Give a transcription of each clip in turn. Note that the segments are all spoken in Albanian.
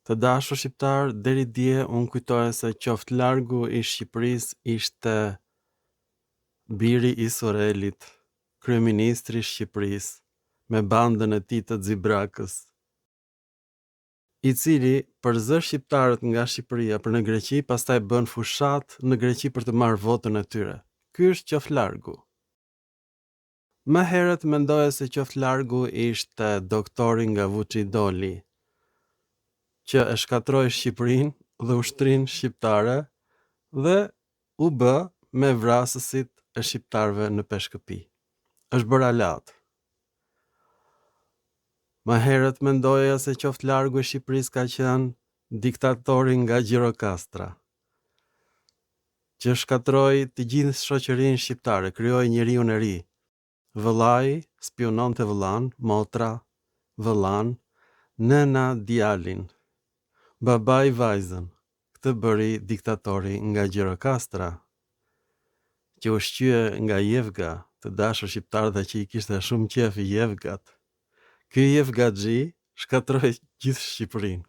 Të dashur shqiptar, deri dje unë kujtoja se qoftë largu i Shqipërisë ishte biri i Sorelit, kryeministri i Shqipërisë, me bandën e tij të Xibrakës, i cili përzë shqiptarët nga Shqipëria për në Greqi, pastaj bën fushat në Greqi për të marrë votën e tyre. Ky është qoftë largu. Më herët mendoja se qoftë largu ishte doktori nga Vuçidoli, që e shkatroi Shqipërinë dhe ushtrinë shqiptare dhe u bë me vrasësit e shqiptarëve në Peshkëpi. Është bërë alat. Më herët mendoja se qoftë largu i Shqipërisë ka qenë diktatori nga Gjirokastra, që shkatroi të gjithë shoqërinë shqiptare, krijoi njeriun e ri. Vëllai spiononte vëllan, motra vëllan, nëna djalin, babai vajzën. Këtë bëri diktatori nga Gjirokastra, që u shqye nga Jevga, të dashur shqiptar dhe që i kishte shumë qef Jevgat. Ky Jevgaxhi shkatroi gjithë Shqipërinë,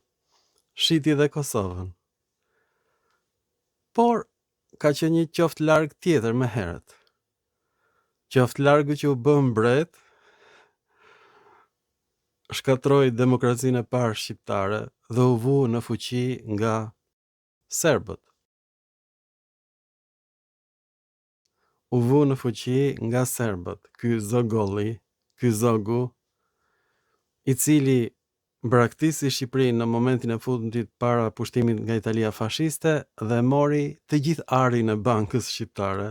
shiti dhe Kosovën. Por ka qenë një qoftë larg tjetër më herët. Qoftë largu që u bë mbret, shkatroi demokracinë e parë shqiptare dhe u vu në fuqi nga serbët. U vu në fuqi nga serbët, ky Zogolli, ky Zogu, i cili braktisi Shqipërinë në momentin e fundit para pushtimit nga Italia fashiste dhe mori të gjithë arin e bankës shqiptare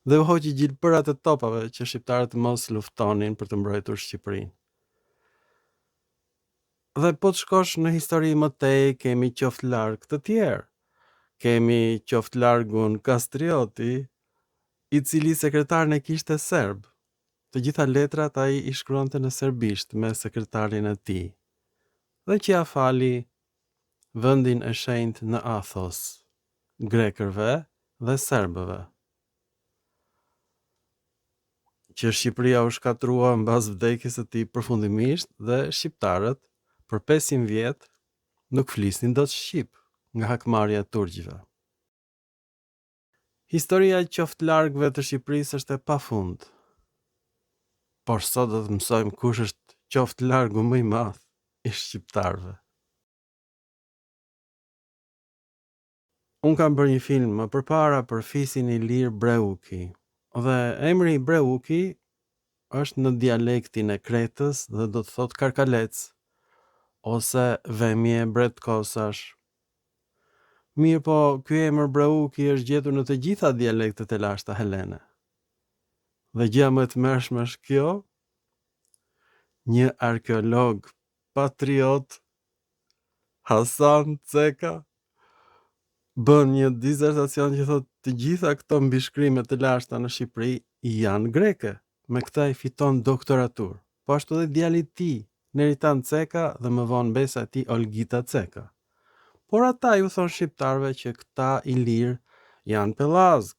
dhe u hoqi gjilpërat e topave që shqiptarët mos luftonin për të mbrojtur Shqipërinë. Dhe po të shkosh në histori më tej, kemi qoftë larg të tjerë. Kemi qoftë largun Kastrioti, i cili sekretarën e kishte serb. Të gjitha letrat ai i shkruante në serbisht me sekretarin e tij. Dhe që ja fali vendin e shenjtë në Athos, grekërve dhe serbëve. Që Shqipëria u shkatrua mbas vdekjes së tij përfundimisht dhe shqiptarët për 500 vjet nuk flisnin dot shqip nga hakmarrja e turqëve. Historia e qoftë largëve të Shqipërisë është e pafund. Por sot do të mësojmë kush është qoftë largu më i madh i shqiptarëve. Unë kam bërë një film më përpara për Fisin i Lirë Breuki, dhe emri Breuki është në dialektin e Kretës dhe do të thotë karkalec, ose vemje bretkosash. Mirë po, ky emër Breuki është gjetur në të gjitha dialektet e lashta helene. Dhe gjëja më e tmerrshme është kjo: një arkeolog patriot, Hasan Ceka, bën një disertacion që thotë të gjitha këto mbishkrimet e lashta në Shqipëri janë greke. Me këtë ai fiton doktoratur. Po ashtu dhe djali i tij, Neritan Ceka, dhe më vonë besa e tij Olgita Ceka. Por ata ju thon shqiptarëve që këta i lirë janë pellazg,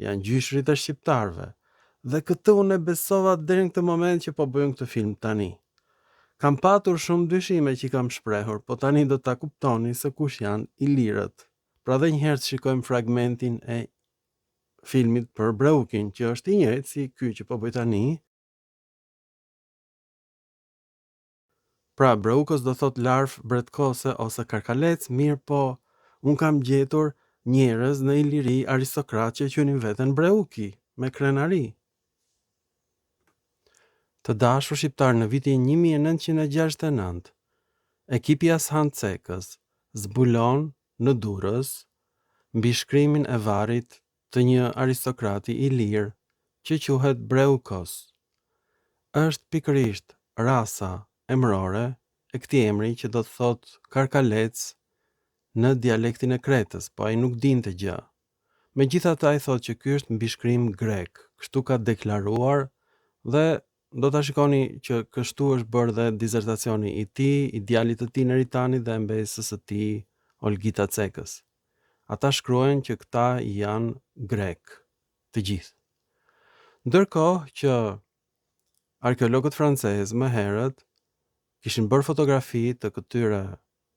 janë gjyshrit e shqiptarëve. Dhe këtë unë e besova deri në këtë moment që po bëjmë këtë film tani. Kam patur shumë dyshime që i kam shprehur, po tani do ta kuptoni se kush janë i lirët. Pra dhe njëherë të shikojmë fragmentin e filmit për Breukin, që është i njëjtë si ky që po bëj tani. Pra Breukës do thot larv bretkose ose karkalec, mirë po unë kam gjetur njerëz në Iliri aristokrat që quajnë veten Breuki, me krenari. Të dashur shqiptar, në vitin 1969, ekipi Hasan Cekës zbulon në Durrës mbi shkrimin e varrit të një aristokrati i lirë që quhet Breukos. Është pikërisht rasa emrore e këtij emri që do të thotë karkalec në dialektin e Kretës, po ai nuk dinte gjë. Megjithatë ai thotë që ky është mbishkrim grek, kështu ka deklaruar, dhe do ta shikoni që kështu është bërë dhe disertacioni i tij, i djalit të tij Neritani dhe mbesës së tij Olgita Cekës. Ata shkruajnë që këta janë grek, të gjithë. Ndërkohë që arkeologët francezë më herët kishin bërë fotografi të këtyre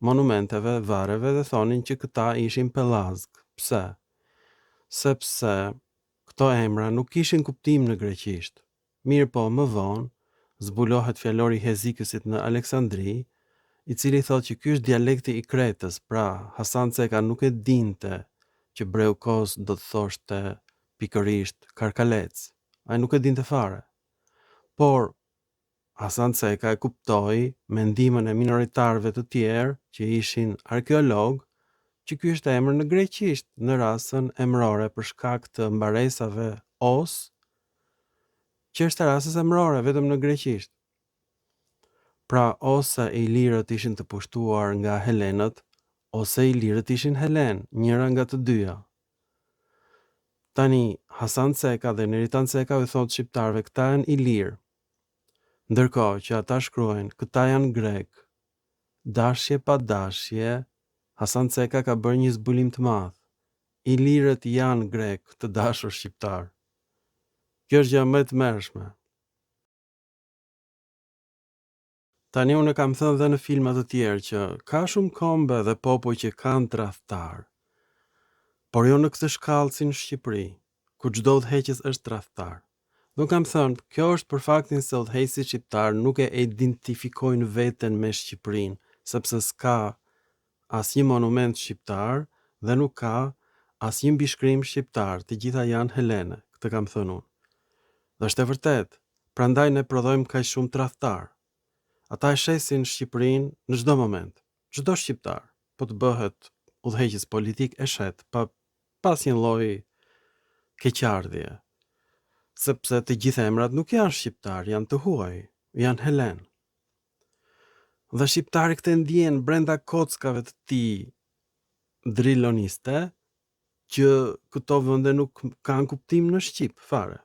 monumenteve, vareve dhe thonin që këta ishin pellazg. Pse? Sepse këto emra nuk kishin kuptim në greqisht. Mirë po, më vonë, zbulohet fjalori Hezikësit në Aleksandri, i cili thot që ky është dialekti i Kretës, pra Hasan Ceka nuk e dinte që Breukos do të thoshte pikërisht Karkalec. Ai nuk e dinte fare. Por Hasan Ceka e kuptoi me ndihmën e minoritarëve të tjerë që ishin arkeolog, që ky është emër në greqisht në rasën emrore për shkak të mbaresave os, që është rasës emrore vetëm në greqisht. Pra ose e ilirët ishin të pushtuar nga helenët, ose ilirët ishin helen, njëra nga të dyja. Tani Hasan Ceka dhe Neritan Ceka u thot shqiptarëve këta janë ilirë, ndërkohë që ata shkruajnë këta janë grek. Dashje pa dashje, Hasan Ceka ka bërë një zbulim të madh. Ilirët janë grek, të dashur shqiptar. Kjo është gjë më e tmerrshme. Tani unë kam thënë dhe në filma të tjerë që ka shumë kombe dhe popull që kanë tradhtar. Por jo në këtë shkallë si në Shqipëri, ku çdo udhëheqës është tradhtar. Dhe kam thënë, kjo është për faktin se udhëheqësit shqiptar nuk e identifikojnë veten me Shqipërinë, sepse s'ka asnjë monument shqiptar dhe nuk ka asnjë mbishkrim shqiptar, të gjitha janë helene, këtë kam thënë unë. Dhe është e vërtet, prandaj ne prodhojmë kaq shumë tradhtar. Ata e shesin Shqipërinë në çdo moment. Çdo shqiptar, po të bëhet udhëheqës politik e shet pa asnjë lloj keqardhje. Sepse të gjitha emrat nuk janë shqiptar, janë të huaj, janë helen. Dhe shqiptari këtë ndjen brenda kockave të tij driloniste, që këto vende nuk kanë kuptim në shqip fare.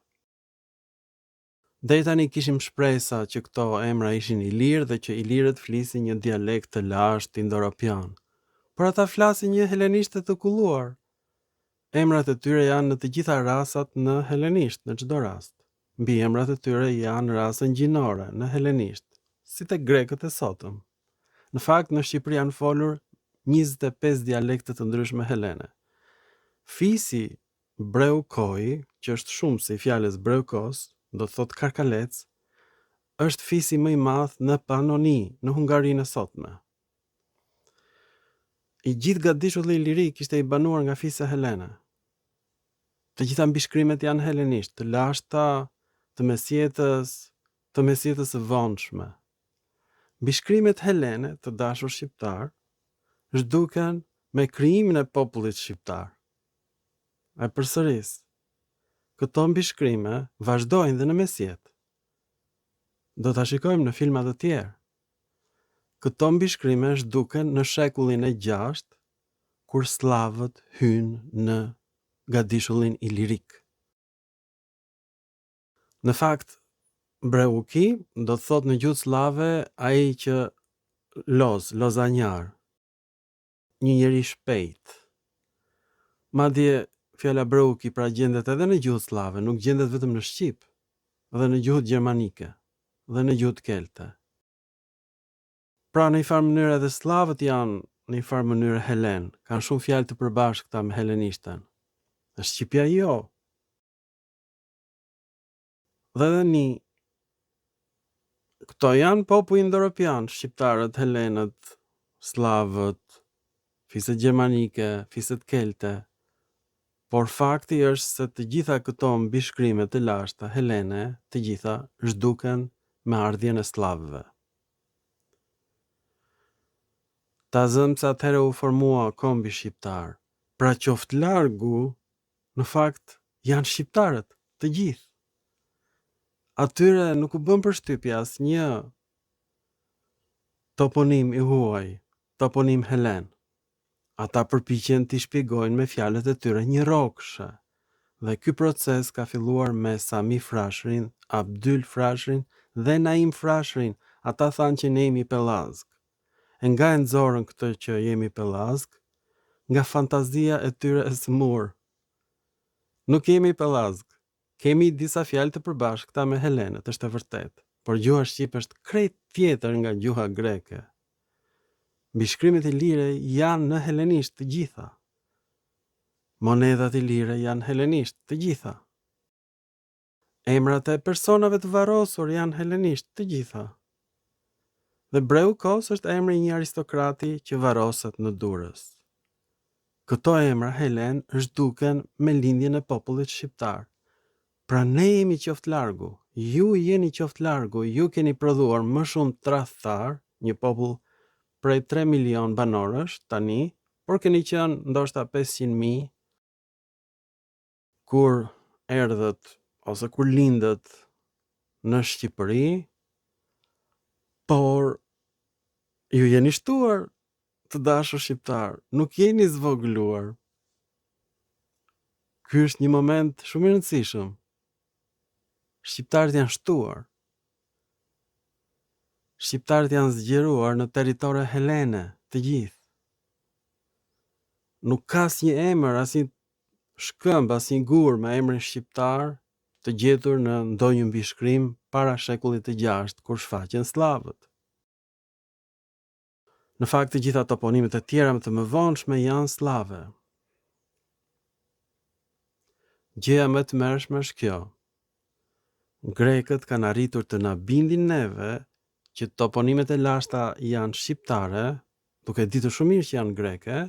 Deri tani kishim shpresa që këto emra ishin ilirë dhe që ilirët flisin një dialekt të lashtë indo-europian. Por ata flasin një helenisht të kulluar. Emrat e tyre janë në të gjitha rasat në helenisht, në çdo rast. Mbi emrat e tyre janë rasën gjinore në helenisht, si te grekët e sotëm. Në fakt, në Shqipëri janë folur 25 dialekte të ndryshme helene. Fisi Breukoi, që është shumë si fjalës Breukos, do të thot Karkalec, është fisi më i madh në Panoni, në Hungarinë e sotme. I gjithë gadishulli ilirik ishte i banuar nga fise helene. Të gjitha mbishkrimet janë helenisht, të lashta, të mesjetës së vonshme. Mbishkrimet helene të dashur shqiptar zhduken me krijimin e popullit shqiptar. A përsëris, këto mbishkrime vazhdojnë dhe në mesjet. Do ta shikojmë në filma të tjerë. Këto mbishkrime zhduken në shekullin e 6, kur slavët hynë në gadishullin ilirik. Në fakt, Breuki do të thot në gjuhë slave ai që lozanjar, një njeri shpejt. Madje fjala Breuki pra gjendet edhe në gjuhë slave, nuk gjendet vetëm në shqip, edhe në gjuhët gjermanike dhe në gjuhët kelte. Pra në një farë mënyrë edhe slavët janë në një farë mënyrë helen, kanë shumë fjalë të përbashkëta me helenishten. Në Shqipja jo. Dhe këto janë popull indo-europian, shqiptarët, helenët, slavët, fiset gjermanike, fiset kelte. Por fakti është se të gjitha këto mbishkrime të lashta helene, të gjitha zhduken me ardhjen e slavëve. Ta zëm se atëherë u formua kombi shqiptar. Pra qoftë largu, në fakt janë shqiptarët, të gjithë. Atyre nuk u bën përshtypje asnjë toponim i huaj, toponim helen. Ata përpiqen t'i shpjegojnë me fjalët e tyre një rrokshë. Dhe ky proces ka filluar me Sami Frashërin, Abdyl Frashërin dhe Naim Frashërin. Ata thanë që ne jemi pellazg. E nga e nxorën këtë që jemi pellazg, nga fantazia e tyre e smur. Nuk jemi pellazg. Kemi disa fjalë të përbashkëta me helenët, është e vërtet, por gjuha shqipe është krejt tjetër nga gjuha greke. Bishkrimet i lire janë në helenisht të gjitha. Monedat i lire janë helenisht të gjitha. Emrat e personave të varrosur janë helenisht të gjitha. Dhe Breukos është emri i një aristokrati që varroset në Durrës. Këto emra Helen zhduken me lindjen e popullit shqiptar. Pra ne jemi qoftë largu, ju jeni qoftë largu, ju keni prodhuar më shumë tradhtar, një popull prej 3 milion banorësh tani, por keni qenë ndoshta 500.000 kur erdhët ose kur lindët në Shqipëri, por ju jeni shtuar, të dashur shqiptar, nuk jeni zvogëluar. Ky është një moment shumë i rëndësishëm. Shqiptarët janë shtuar. Shqiptarët janë zgjeruar në territore helene, të gjithë. Nuk ka asnjë emër, asnjë shkëmb, asnjë gur me emrin shqiptar të gjetur në ndonjë mbishkrim para shekullit të 6, kur shfaqen slavët. Në fakt, të gjitha toponimet e tjera më të mëvonshme janë slave. Gjëja më e tmerrshme është kjo. Grekët kanë arritur të na bindin neve që toponimet e lashta janë shqiptare, duke ditur shumë mirë që janë greke,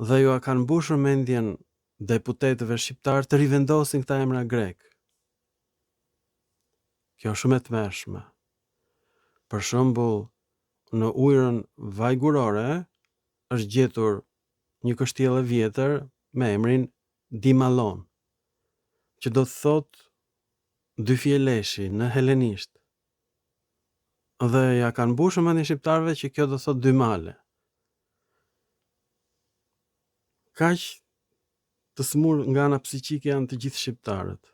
dhe ju a kanë mbushur mendjen deputetëve shqiptar të rivendosin këta emra grek. Kjo është shumë e tmerrshme. Për shembull, në ujërën vajgurore është gjetur një kështjellë e vjetër me emrin Dimallon, që do të thotë dy fjeleshi në helenisht. Dhe ja kanë mbushur mendjen shqiptarëve që kjo do të thotë dy male. Kaq të smur nga ana psiqike janë të gjithë shqiptarët.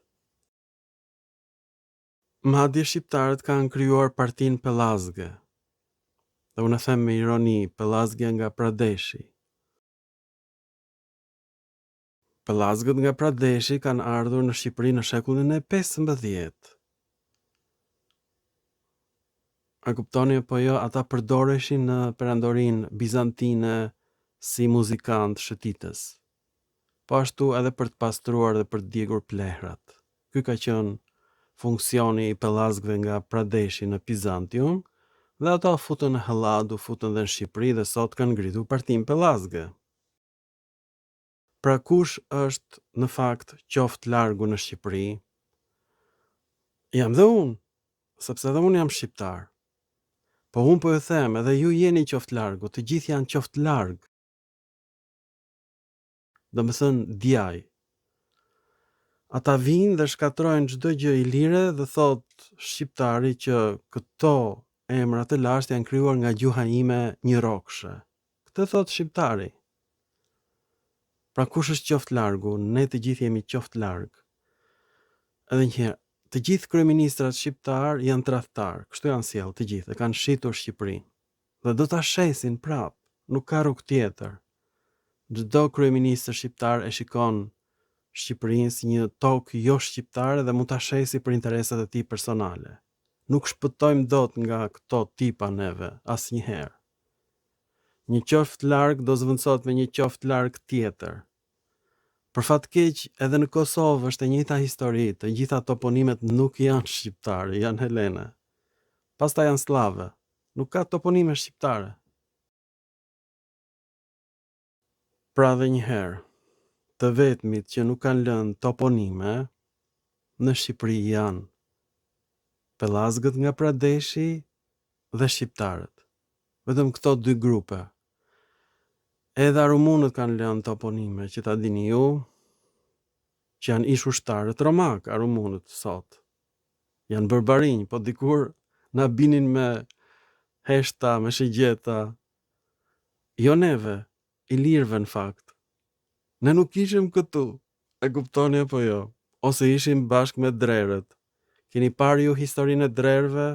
Madje shqiptarët kanë krijuar partinë Pellazgë. Dhe unë them me ironi, Pellazgë nga Pradeshi. Pellazgët nga Pradeshi kanë ardhur në Shqipëri në shekullin e 15. A kuptoni apo jo, ata përdoreshin në perandorinë bizantine si muzikant shëtitës. Po ashtu edhe për të pastruar dhe për të djegur plehrat. Ky ka qenë funksioni i Pellazgëve nga Pradeshi në Bizantium, dhe ato futën në Helladu, futën dhe në Shqipëri dhe sot kanë ngritur partinë Pellazgë. Pra kush është në fakt qoftë largu në Shqipëri? Jam dhe unë, sepse edhe unë jam shqiptar. Po unë po ju them, edhe ju jeni qoftë largu, të gjithë janë qoftë larg. Do më thënë djaj. Ata vinë dhe shkatrojnë çdo gjë ilire dhe thot shqiptari që këto emra të lashtë janë krijuar nga gjuha ime një rrokshe. Këtë thot shqiptari. Pra kush është qoftë largu? Ne të gjithë jemi qoftë larg. Edhe një herë, të gjithë kryeministrat shqiptar janë tradhtar, kështu janë sjell të gjithë, dhe kanë shitur Shqipërinë. Dhe do ta shesin prap, nuk ka rrugë tjetër. Çdo kryeminist shqiptar e shikon Shqipërinë si një tokë jo shqiptare dhe mund ta shesi për interesat e tij personale. Nuk shpëtojmë dot nga këto tipa neve, asnjëherë. Një qoftë larg do zvendësohet me një qoftë larg tjetër. Për fat keq, edhe në Kosovë është e njëjta histori, të gjitha toponimet nuk janë shqiptare, janë helene. Pastaj janë slave, nuk ka toponime shqiptare. Pra dhe një herë, të vetmit që nuk kanë lënë toponime në Shqipëri janë Pellazgët nga Pradeshi dhe shqiptarët. Vetëm këto dy grupe. Edhe rumunët kanë lënë toponime, që ta dini ju, që janë ish ushtarët romak, rumunët sot. Janë bërbarinj, po dikur na binin me heshta, me shigjeta. Jo neve, ilirëve në fakt. Ne nuk ishim këtu, e kuptoni apo jo? Ose ishim bashkë me drerët. Keni parë ju historinë e drerëve?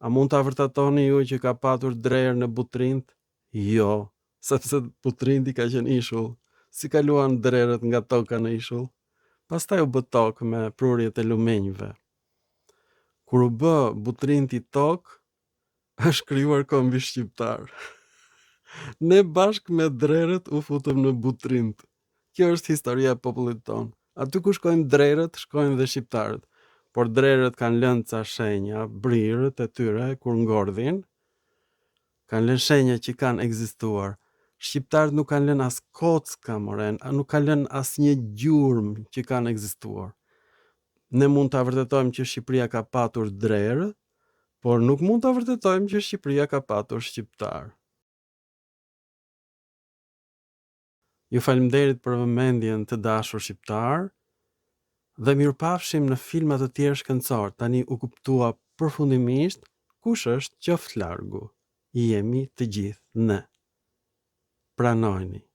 A mund ta vërtetoni ju që ka patur drerë në Butrind? Jo, sepse Butrindi ka qenë ishull. Si kaluan drerët nga toka në ishull? Pastaj u bë tokë me prurjet e lumenjve. Kur u bë Butrindi tokë, është krijuar kombi shqiptar. Ne bashk me drerët u futëm në Butrint. Kjo është historia e popullit ton. Aty ku shkojnë drerët, shkojnë dhe shqiptarët. Por drerët kanë lënë ca shenja, brirët e tyre kur ngordhin, kanë lënë shenja që kanë ekzistuar. Shqiptarët nuk kanë lënë as kocka, moren, nuk kanë lënë as një gjurmë që kanë ekzistuar. Ne mund ta vërtetojmë që Shqipëria ka patur drerë, por nuk mund ta vërtetojmë që Shqipëria ka patur shqiptar. Ju falemnderit për vëmendjen, të dashur shqiptar, dhe mirupafshim në filma të tjerë shkencor. Tani u kuptua përfundimisht kush është qoftë largu. I jemi të gjithë ne. Pranojni.